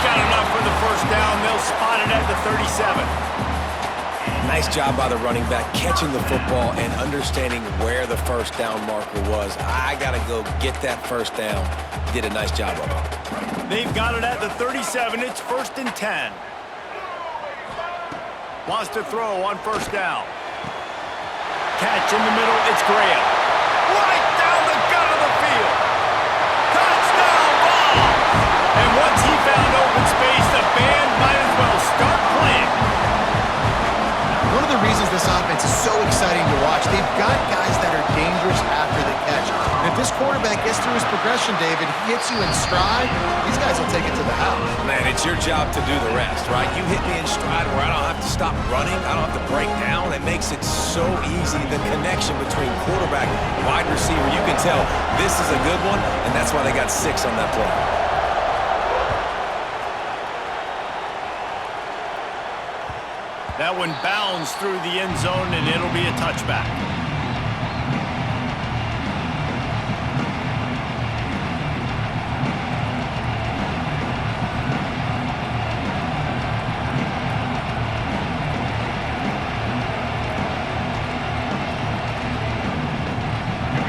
He's got enough for the first down. They'll spot it at the 37. Nice job by the running back, catching the football and understanding where the first down marker was. I got to go get that first down. He did a nice job of it. They've got it at the 37. It's 1st and 10. Wants to throw on first down. Catch in the middle. It's Graham. Right down the gut of the field. Touchdown ball. And once he found open space, the band might as well start playing. One of the reasons this offense is so exciting to watch, they've got guys that are dangerous after the catch. And if this quarterback gets through his progression, David, he hits you in stride, these guys will take it to the house. Man, it's your job to do the rest, right? You hit me in stride where I don't have to stop running. I don't have to break down. It makes it so easy. The connection between quarterback and wide receiver, you can tell this is a good one, and that's why they got 6 on that play. That one bounds through the end zone, and it'll be a touchback.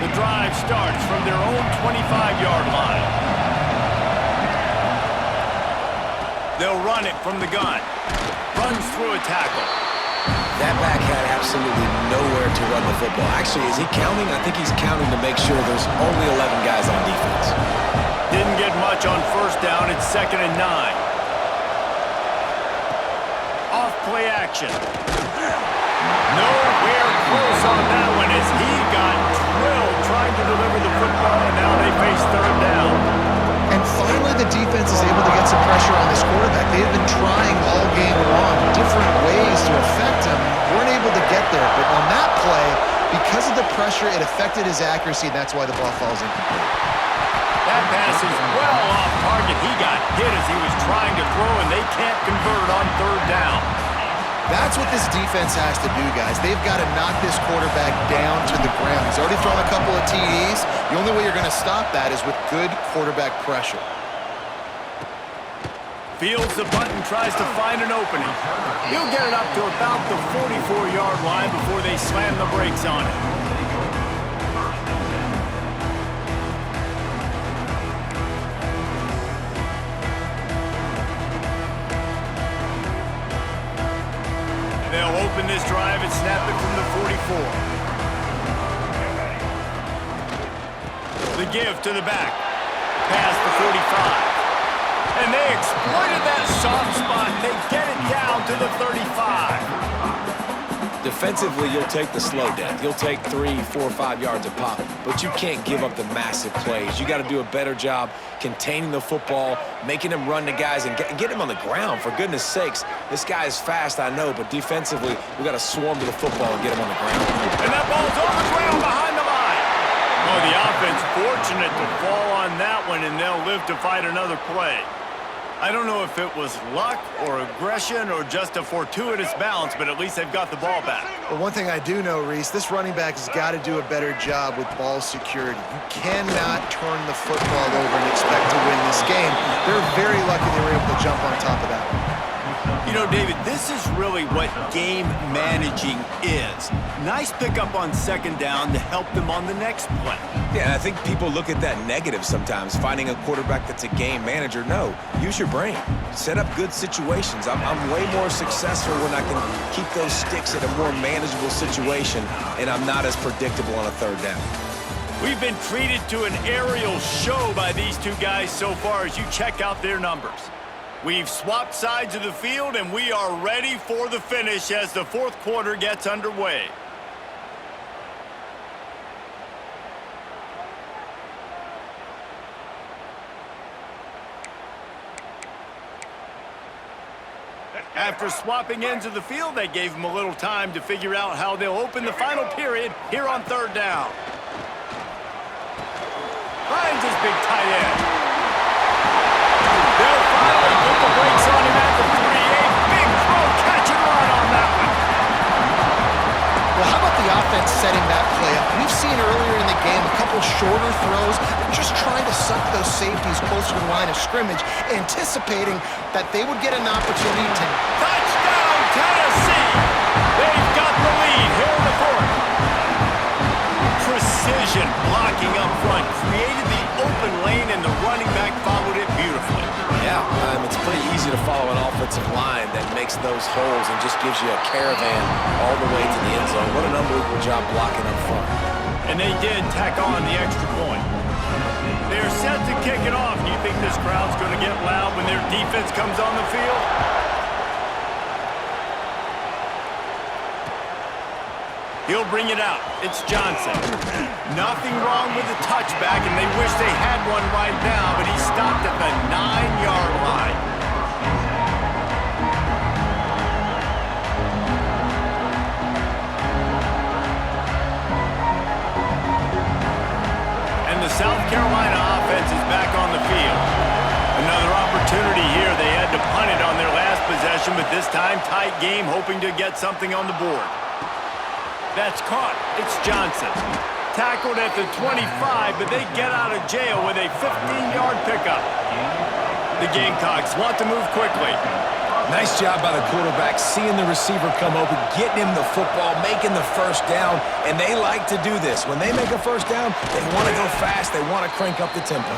The drive starts from their own 25-yard line. They'll run it from the gun. Runs through a tackle. That back had absolutely nowhere to run the football. Actually, is he counting? I think he's counting to make sure there's only 11 guys on defense. Didn't get much on first down. It's 2nd and 9. Off play action. Nowhere close on that one as he got drilled trying to deliver the football, and now they face 3rd down. And finally, the defense is able to get some pressure on this quarterback. They have been trying all game long different ways to affect him. Weren't able to get there. But on that play, because of the pressure, it affected his accuracy, and that's why the ball falls incomplete. That pass is well off target. He got hit as he was trying to throw, and they can't convert on 3rd down. That's what this defense has to do, guys. They've got to knock this quarterback down to the ground. He's already thrown a couple of TDs. The only way you're going to stop that is with good quarterback pressure. Fields the punt and tries to find an opening. He'll get it up to about the 44-yard line before they slam the brakes on it. They'll open this drive and snap it from the 44. The give to the back. Past the 45. And they exploited that soft spot. They get it down to the 35. Defensively, you'll take the slow death. You'll take 3, 4, 5 yards a pop, but you can't give up the massive plays. You got to do a better job containing the football, making him run to guys, and get him on the ground. For goodness sakes, this guy is fast, I know, but defensively, we got to swarm to the football and get him on the ground. And that ball's on the ground behind the line. Oh, the offense fortunate to fall on that one, and they'll live to fight another play. I don't know if it was luck or aggression or just a fortuitous bounce, but at least they've got the ball back. Well, one thing I do know, Reese, this running back has got to do a better job with ball security. You cannot turn the football over and expect to win this game. They're very lucky they were able to jump on top of that one. You know, David, this is really what game managing is. Nice pickup on 2nd down to help them on the next play. Yeah, and I think people look at that negative sometimes, finding a quarterback that's a game manager. No, use your brain. Set up good situations. I'm way more successful when I can keep those sticks at a more manageable situation, and I'm not as predictable on a 3rd down. We've been treated to an aerial show by these two guys so far as you check out their numbers. We've swapped sides of the field, and we are ready for the finish as the 4th quarter gets underway. After swapping ends of the field, they gave them a little time to figure out how they'll open the final period here on 3rd down. Finds his big tight end. They'll finally put the brakes on him at the 3. A big throw, catch and run on that one. Well, how about the offense setting that play up? We've seen earlier in the game a couple shorter throws. They're just trying to sucked those safeties closer to the line of scrimmage, anticipating that they would get an opportunity to... Touchdown, Tennessee! They've got the lead here in the fourth. Precision blocking up front created the open lane, and the running back followed it beautifully. Yeah, it's pretty easy to follow an offensive line that makes those holes and just gives you a caravan all the way to the end zone. What an unbelievable job blocking up front. And they did tack on the extra point. They're set to kick it off. Do you think this crowd's going to get loud when their defense comes on the field? He'll bring it out. It's Johnson. Nothing wrong with the touchback, and they wish they had one right now, but he stopped at the 9-yard line. And the South Carolina offense is back on the field. Another opportunity here. They had to punt it on their last possession, but this time tight game, hoping to get something on the board. That's caught. It's Johnson. Tackled at the 25, but they get out of jail with a 15-yard pickup. The Gamecocks want to move quickly. Nice job by the quarterback, seeing the receiver come open, getting him the football, making the first down, and they like to do this. When they make a first down, they want to go fast. They want to crank up the tempo.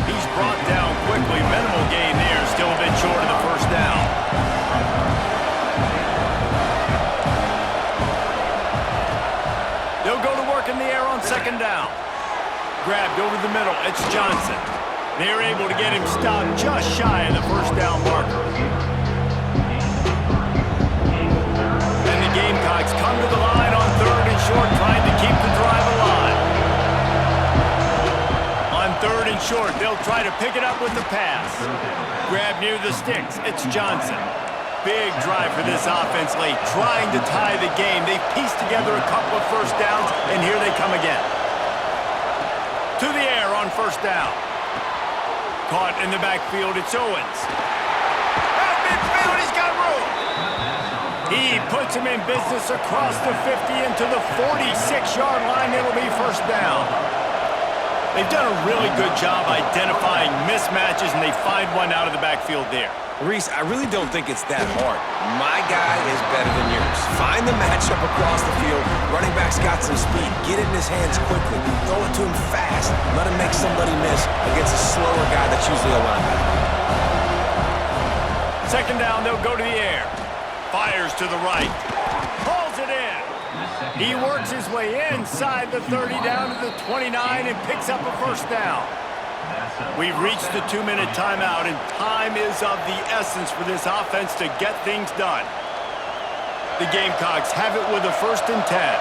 He's brought down quickly. Minimal gain there, still a bit short of the first down. They'll go to work in the air on second down. Grabbed over the middle. It's Johnson. They're able to get him stopped just shy of the first down marker. And the Gamecocks come to the line on third and short, trying to keep the drive alive. On third and short, they'll try to pick it up with the pass. Grab near the sticks. It's Johnson. Big drive for this offense late, trying to tie the game. They've pieced together a couple of first downs, and here they come again. To the air on first down. Caught in the backfield, it's Owens. At midfield, he's got room. He puts him in business across the 50 into the 46-yard line. It'll be first down. They've done a really good job identifying mismatches, and they find one out of the backfield there. Reese, I really don't think it's that hard. My guy is better than yours. Find the matchup across the field. Running back's got some speed. Get it in his hands quickly. Throw it to him fast. Let him make somebody miss against a slower guy that's usually a linebacker. Second down, they'll go to the air. Fires to the right. Pulls it in. He works his way inside the 30 down to the 29 and picks up a first down. We've reached the 2-minute timeout, and time is of the essence for this offense to get things done. The Gamecocks have it with a 1st and 10.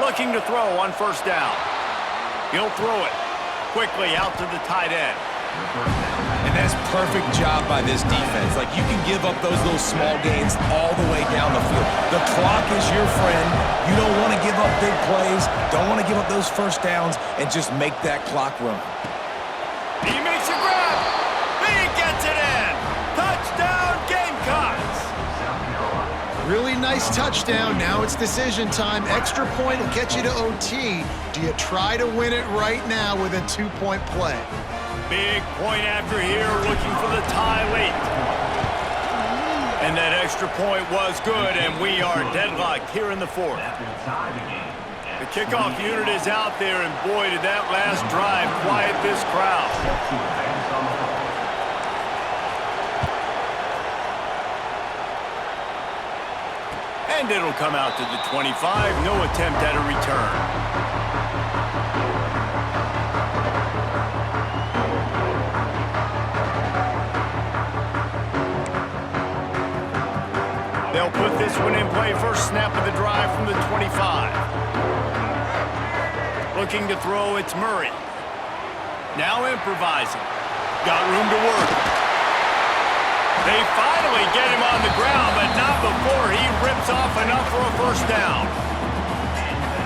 Looking to throw on first down. He'll throw it quickly out to the tight end. And that's perfect job by this defense. Like, you can give up those little small gains all the way down the field. The clock is your friend. You don't want to give up big plays. Don't want to give up those first downs, and just make that clock run. He makes a grab. He gets it in. Touchdown, Gamecocks. Really nice touchdown. Now it's decision time. Extra point will get you to OT. Do you try to win it right now with a 2-point play? Big point after here, looking for the tie late. And that extra point was good, and we are deadlocked here in the fourth. The kickoff unit is out there, and boy, did that last drive quiet this crowd. And it'll come out to the 25. No attempt at a return. They'll put this one in play. First snap of the drive from the 25. Looking to throw, it's Murray. Now improvising. Got room to work. They finally get him on the ground, but not before he rips off enough for a first down.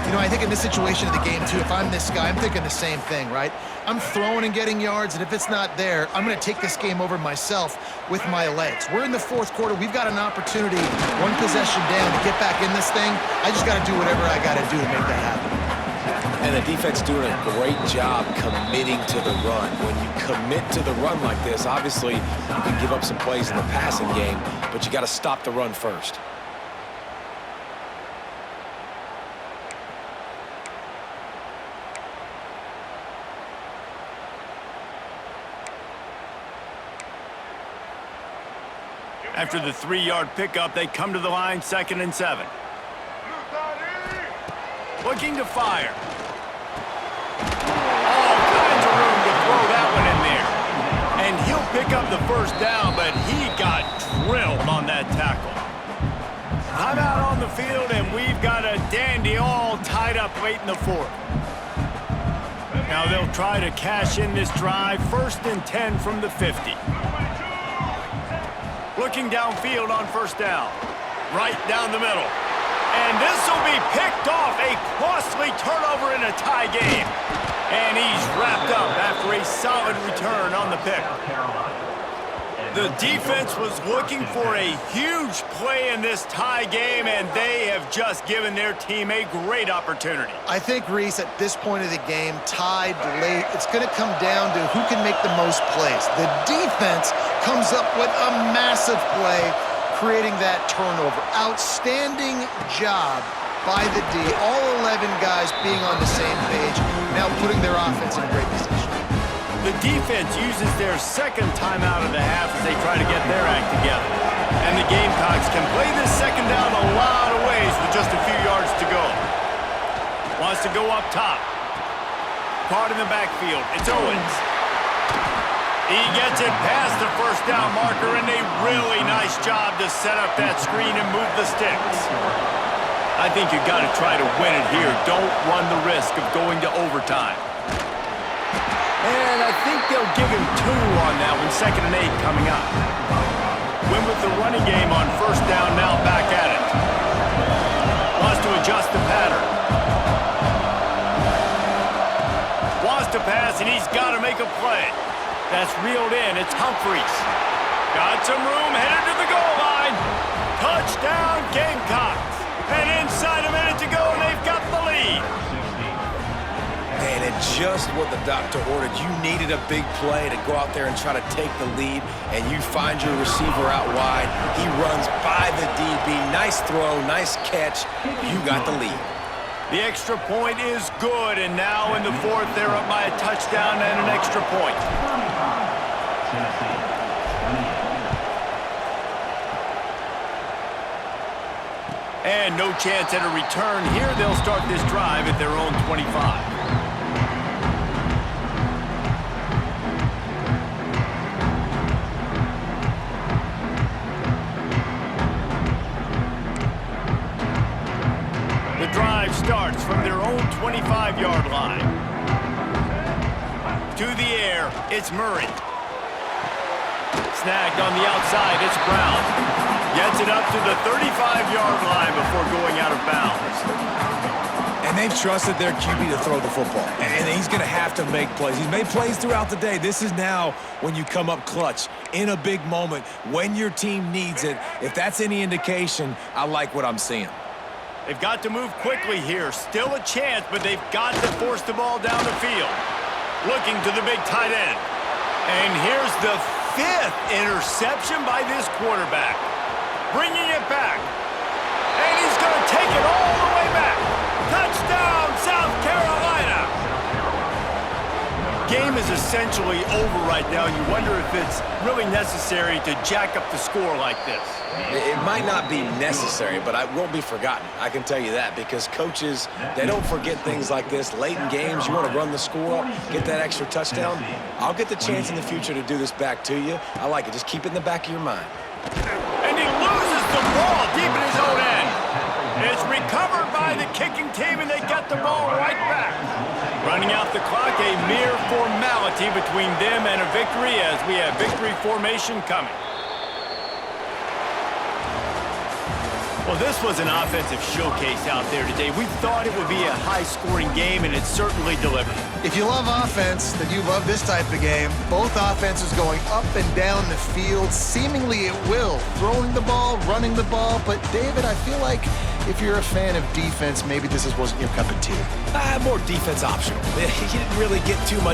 You know, I think in this situation of the game, too, if I'm this guy, I'm thinking the same thing, right? I'm throwing and getting yards, and if it's not there, I'm going to take this game over myself with my legs. We're in the fourth quarter. We've got an opportunity, one possession down, to get back in this thing. I just got to do whatever I got to do to make that happen. And the defense doing a great job committing to the run. When you commit to the run like this, obviously you can give up some plays in the passing game, but you got to stop the run first. After the 3-yard pickup, they come to the line, 2nd and 7. Looking to fire. All kinds of room to throw that one in there. And he'll pick up the first down, but he got drilled on that tackle. Timeout on the field, and we've got a dandy all tied up late in the 4th. Now they'll try to cash in this drive, 1st and 10 from the 50. Looking downfield on 1st down. Right down the middle. And this will be picked off, a costly turnover in a tie game. And he's wrapped up after a solid return on the pick. The defense was looking for a huge play in this tie game, and they have just given their team a great opportunity. I think, Reese, at this point of the game, tied late, it's going to come down to who can make the most plays. The defense comes up with a massive play, creating that turnover. Outstanding job by the D. All 11 guys being on the same page, now putting their offense in a great position. The defense uses their 2nd timeout of the half as they try to get their act together. And the Gamecocks can play this 2nd down a lot of ways with just a few yards to go. Wants to go up top. Caught in the backfield. It's Owens. He gets it past the 1st down marker, and a really nice job to set up that screen and move the sticks. I think you've got to try to win it here. Don't run the risk of going to overtime. And I think they'll give him 2 on that one, 2nd and 8 coming up. Win with the running game on 1st down, now back at it. Wants to adjust the pattern. Wants to pass, and he's got to make a play. That's reeled in. It's Humphries. Got some room, headed to the goal line. Touchdown, Gamecocks. And inside a minute to go, and they've got the lead. Man, it's just what the doctor ordered. You needed a big play to go out there and try to take the lead, and you find your receiver out wide. He runs by the DB. Nice throw, nice catch. You got the lead. The extra point is good, and now in the 4th, they're up by a touchdown and an extra point. And no chance at a return here. They'll start this drive at their own 25. The drive starts from their own 25-yard line. To the air, it's Murray. Snagged on the outside, it's Brown. Gets it up to the 35-yard line before going out of bounds. And they've trusted their QB to throw the football. And he's going to have to make plays. He's made plays throughout the day. This is now when you come up clutch in a big moment when your team needs it. If that's any indication, I like what I'm seeing. They've got to move quickly here. Still a chance, but they've got to force the ball down the field. Looking to the big tight end. And here's the 5th interception by this quarterback. Bringing it back. And he's going to take it all the way back. Touchdown, South Carolina. Game is essentially over right now. You wonder if it's really necessary to jack up the score like this. It might not be necessary, but it won't be forgotten. I can tell you that, because coaches, they don't forget things like this. Late in games, you want to run the score up, get that extra touchdown. I'll get the chance in the future to do this back to you. I like it. Just keep it in the back of your mind. And he loses the ball deep in his own end. It's recovered by the kicking team, and they get the ball right back. Running out the clock, a mere formality between them and a victory, as we have victory formation coming. Well, this was an offensive showcase out there today. We thought it would be a high-scoring game, and it certainly delivered. If you love offense, then you love this type of game. Both offenses going up and down the field, seemingly at will. Throwing the ball, running the ball. But, David, I feel like if you're a fan of defense, maybe this wasn't your cup of tea. More defense optional. He didn't really get too much